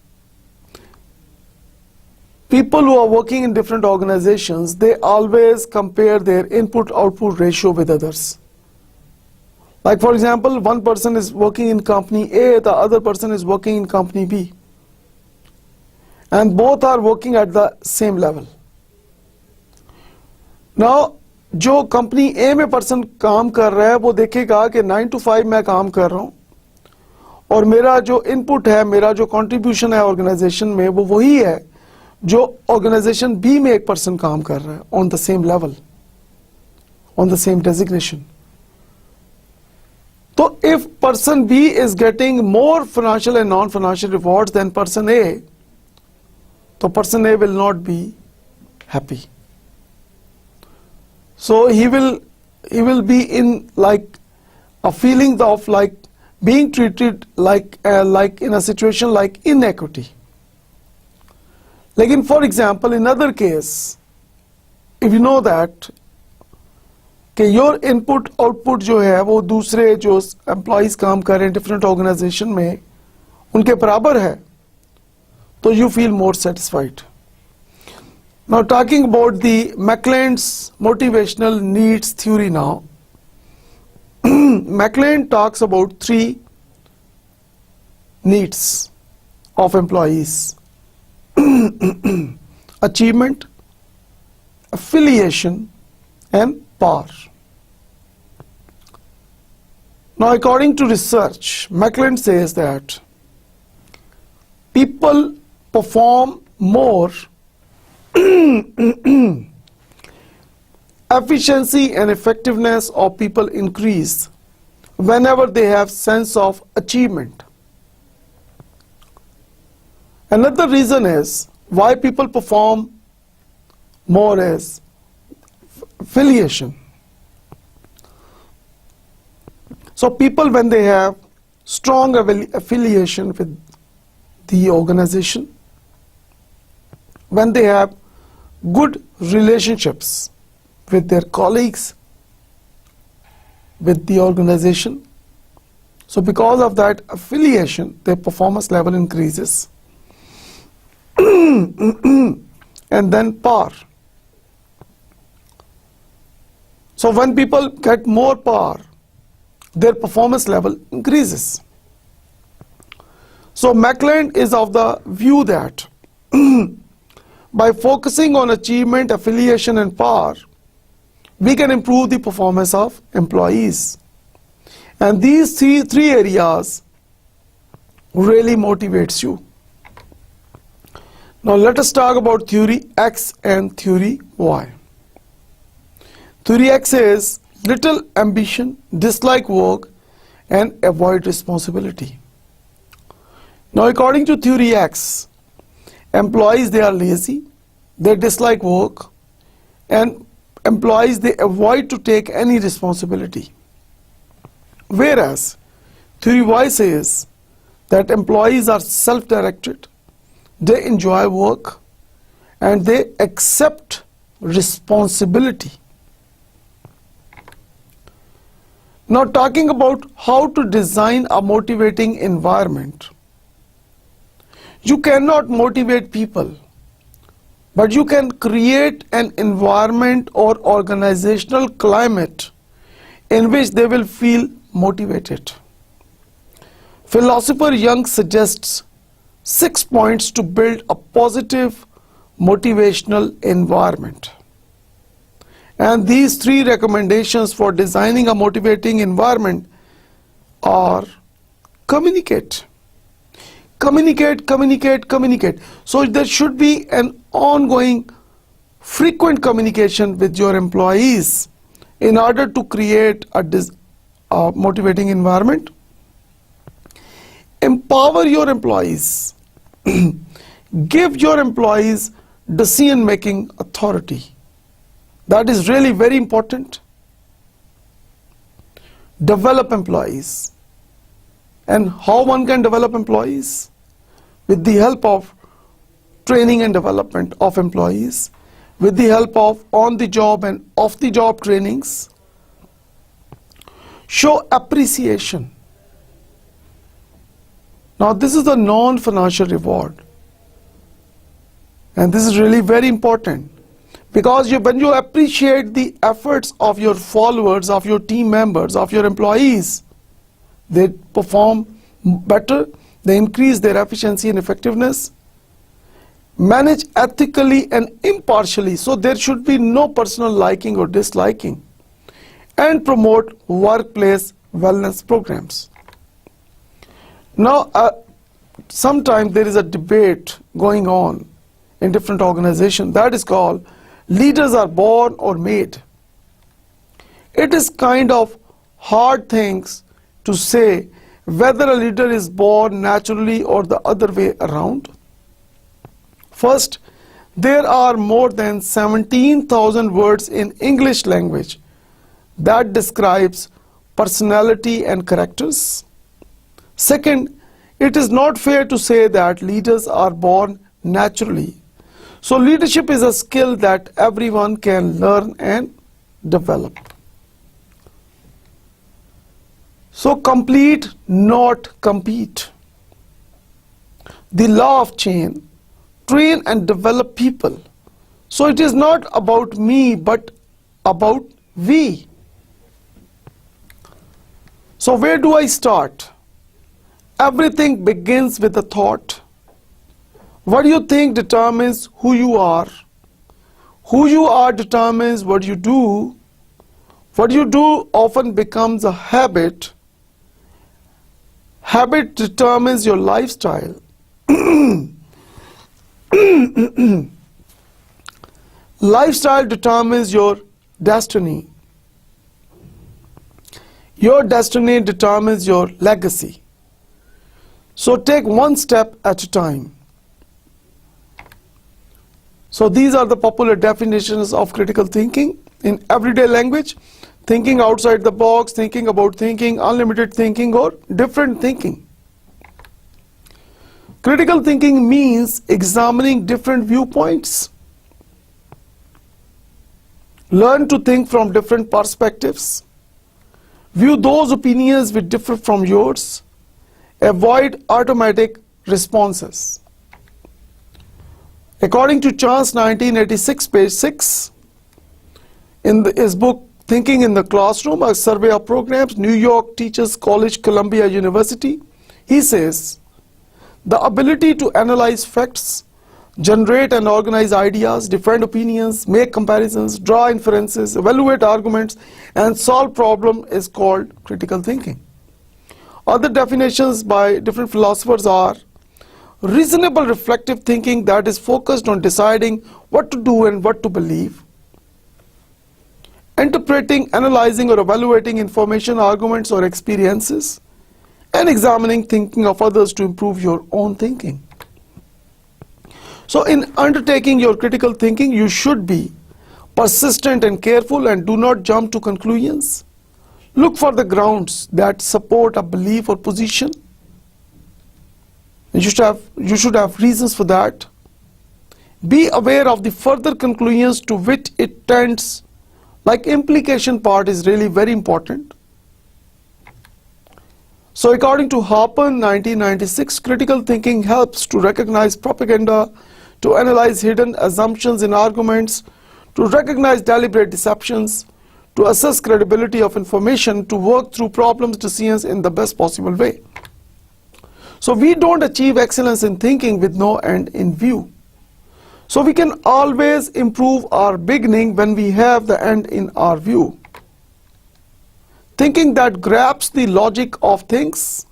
people who are working in different organizations, they always compare their input-output ratio with others. Like for example, one person is working in company A, the other person is working in company B. And both are working at the same level. Now, जो company ए में person काम कर रहा है वो देखेगा कि 9 to 5 मैं काम कर रहा हूँ और मेरा जो इनपुट है, मेरा जो कंट्रीब्यूशन है ऑर्गेनाइजेशन में, वो वही है जो ऑर्गेनाइजेशन बी में एक पर्सन काम कर रहा है on the same level, on the same designation. तो if person B is getting more financial and non financial rewards then person A, तो person A will not be happy. So he will be in like a feeling of like being treated like in a situation like inequity. Like in, for example, in other case, if you know that कि your input output जो है वो दूसरे जो employees काम कर रहे हैं different organization में उनके बराबर है, तो you feel more satisfied. Now talking about the McLean's motivational needs theory now. McLean talks about 3 needs of employees. Achievement, affiliation, and power. Now according to research, McLean says that people perform more efficiency and effectiveness of people increase whenever they have sense of achievement. Another reason is why people perform more is affiliation. So people, when they have strong affiliation with the organization, when they have good relationships with their colleagues, with the organization, so because of that affiliation, their performance level increases. And then power. So when people get more power, their performance level increases. So Mackland is of the view that by focusing on achievement, affiliation, and power, we can improve the performance of employees. And these three areas really motivates you. Now let us talk about theory X and theory Y. Theory X is little ambition, dislike work, and avoid responsibility. Now according to theory X, employees, they are lazy, they dislike work, and employees, they avoid to take any responsibility. Whereas theory Y says that employees are self-directed, they enjoy work, and they accept responsibility. Now talking about how to design a motivating environment. You cannot motivate people, but you can create an environment or organizational climate in which they will feel motivated. Philosopher Young suggests 6 points to build a positive motivational environment. And these 3 recommendations for designing a motivating environment are: communicate. Communicate, communicate, communicate. So there should be an ongoing, frequent communication with your employees in order to create a motivating environment. Empower your employees. Give your employees decision-making authority. That is really very important. Develop employees. And how one can develop employees? With the help of training and development of employees, with the help of on-the-job and off-the-job trainings. Show appreciation. Now this is a non-financial reward. And this is really very important, because when you appreciate the efforts of your followers, of your team members, of your employees, they perform better, they increase their efficiency and effectiveness. Manage ethically and impartially, so there should be no personal liking or disliking. And promote workplace wellness programs. Now, sometimes there is a debate going on in different organizations that is called leaders are born or made. It is kind of hard things to say whether a leader is born naturally or the other way around. First, there are more than 17,000 words in English language that describes personality and characters. Second, it is not fair to say that leaders are born naturally. So leadership is a skill that everyone can learn and develop. So complete, not compete. The law of chain: train and develop people. So it is not about me, but about we. So where do I start? Everything begins with a thought. What you think determines who you are. Who you are determines what you do. What you do often becomes a habit. Habit determines your lifestyle. Lifestyle determines your destiny. Your destiny determines your legacy. So take one step at a time. So these are the popular definitions of critical thinking in everyday language: thinking outside the box, thinking about thinking, unlimited thinking, or different thinking. Critical thinking means examining different viewpoints. Learn to think from different perspectives. View those opinions which differ from yours. Avoid automatic responses. According to Chance 1986, page 6, in his book Thinking in the Classroom, a survey of programs, New York Teachers College, Columbia University, he says the ability to analyze facts, generate and organize ideas, defend opinions, make comparisons, draw inferences, evaluate arguments, and solve problems is called critical thinking. Other definitions by different philosophers are reasonable reflective thinking that is focused on deciding what to do and what to believe, interpreting, analyzing, or evaluating information, arguments, or experiences, and examining thinking of others to improve your own thinking. So in undertaking your critical thinking, you should be persistent and careful and do not jump to conclusions. Look for the grounds that support a belief or position. You should have reasons for that. Be aware of the further conclusions to which it tends. Like implication part is really very important. So according to Harper 1996, critical thinking helps to recognize propaganda, to analyze hidden assumptions in arguments, to recognize deliberate deceptions, to assess credibility of information, to work through problems, decisions in the best possible way. So we don't achieve excellence in thinking with no end in view. So we can always improve our beginning when we have the end in our view. Thinking that grasps the logic of things.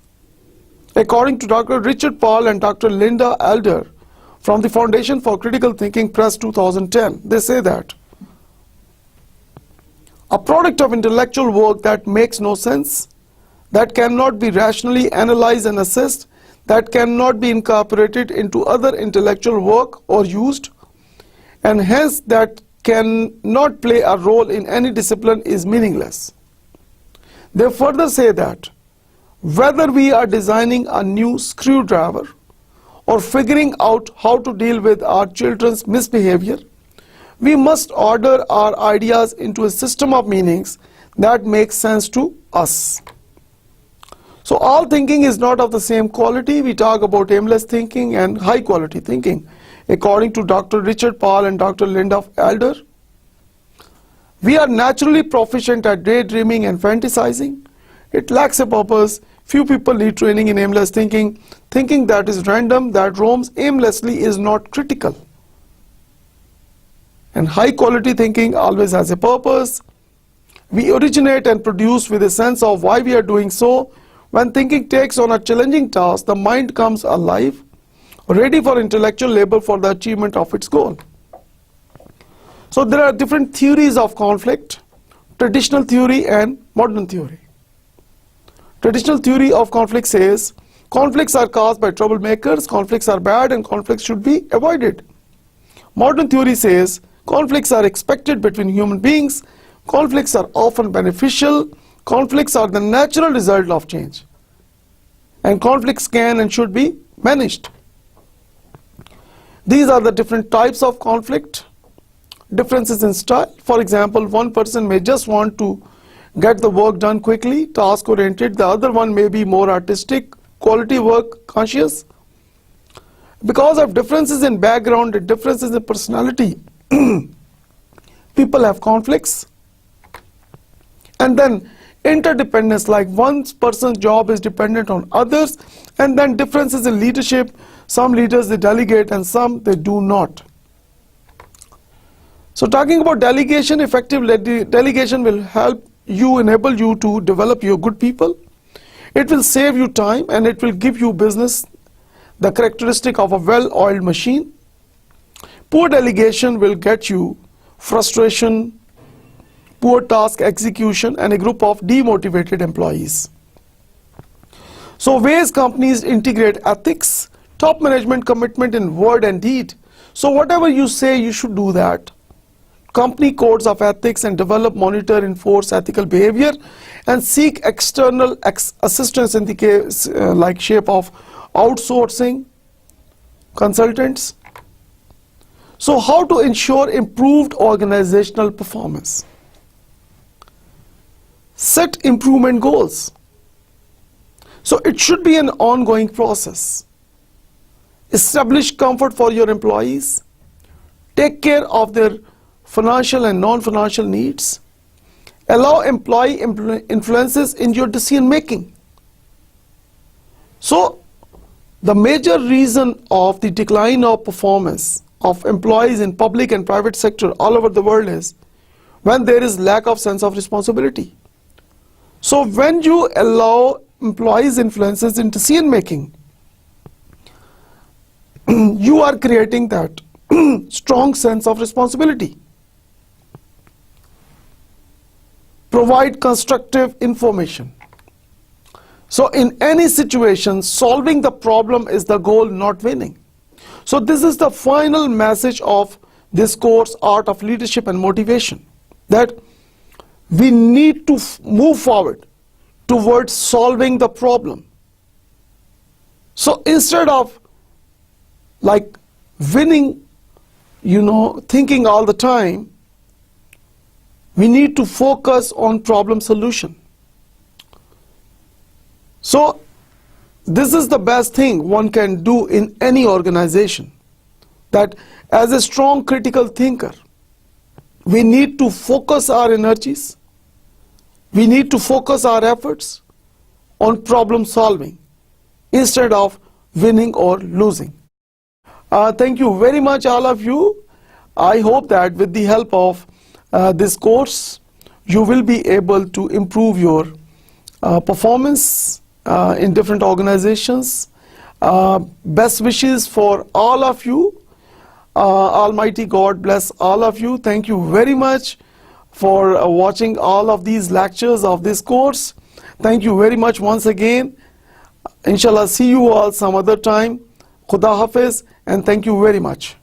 According to Dr. Richard Paul and Dr. Linda Elder from the Foundation for Critical Thinking Press 2010, they say that a product of intellectual work that makes no sense, that cannot be rationally analyzed and assessed, that cannot be incorporated into other intellectual work or used, and hence that cannot play a role in any discipline is meaningless. They further say that whether we are designing a new screwdriver or figuring out how to deal with our children's misbehavior, we must order our ideas into a system of meanings that makes sense to us. So all thinking is not of the same quality. We talk about aimless thinking and high quality thinking. According to Dr. Richard Paul and Dr. Linda Elder, we are naturally proficient at daydreaming and fantasizing. It lacks a purpose. Few people need training in aimless thinking. Thinking that is random, that roams aimlessly is not critical. And high quality thinking always has a purpose. We originate and produce with a sense of why we are doing so. When thinking takes on a challenging task, the mind comes alive, ready for intellectual labor for the achievement of its goal. So there are different theories of conflict, traditional theory and modern theory. Traditional theory of conflict says conflicts are caused by troublemakers, conflicts are bad, and conflicts should be avoided. Modern theory says conflicts are expected between human beings, conflicts are often beneficial, conflicts are the natural result of change, and conflicts can and should be managed. These are the different types of conflict. Differences in style. For example, one person may just want to get the work done quickly, task oriented. The other one may be more artistic, quality work conscious. Because of differences in background and differences in personality, people have conflicts. And then interdependence, like one person's job is dependent on others, and then differences in leadership. Some leaders they delegate and some they do not. So talking about delegation, effective delegation will help you, enable you to develop your good people. It will save you time and it will give you business, the characteristic of a well-oiled machine. Poor delegation will get you frustration, poor task execution, and a group of demotivated employees. So ways companies integrate ethics, top management commitment in word and deed. So whatever you say, you should do that. Company codes of ethics and develop, monitor, enforce ethical behavior, and seek external assistance in the case like shape of outsourcing consultants. So how to ensure improved organizational performance? Set improvement goals. So it should be an ongoing process. Establish comfort for your employees. Take care of their financial and non-financial needs. Allow employee influences in your decision making. So The major reason of the decline of performance of employees in public and private sector all over the world is when there is lack of sense of responsibility. So when you allow employees influences in decision making, you are creating that strong sense of responsibility. Provide constructive information. So in any situation, solving the problem is the goal, not winning. So this is the final message of this course, Art of Leadership and Motivation, that we need to move forward towards solving the problem. So instead of like winning, thinking all the time, we need to focus on problem solution. So this is the best thing one can do in any organization, that as a strong critical thinker, we need to focus our energies, we need to focus our efforts on problem solving instead of winning or losing. Thank you very much, all of you. I hope that with the help of this course, you will be able to improve your performance in different organizations. Best wishes for all of you. Almighty God bless all of you. Thank you very much for watching all of these lectures of this course. Thank you very much once again. Inshallah, see you all some other time. Khuda Hafiz, and thank you very much.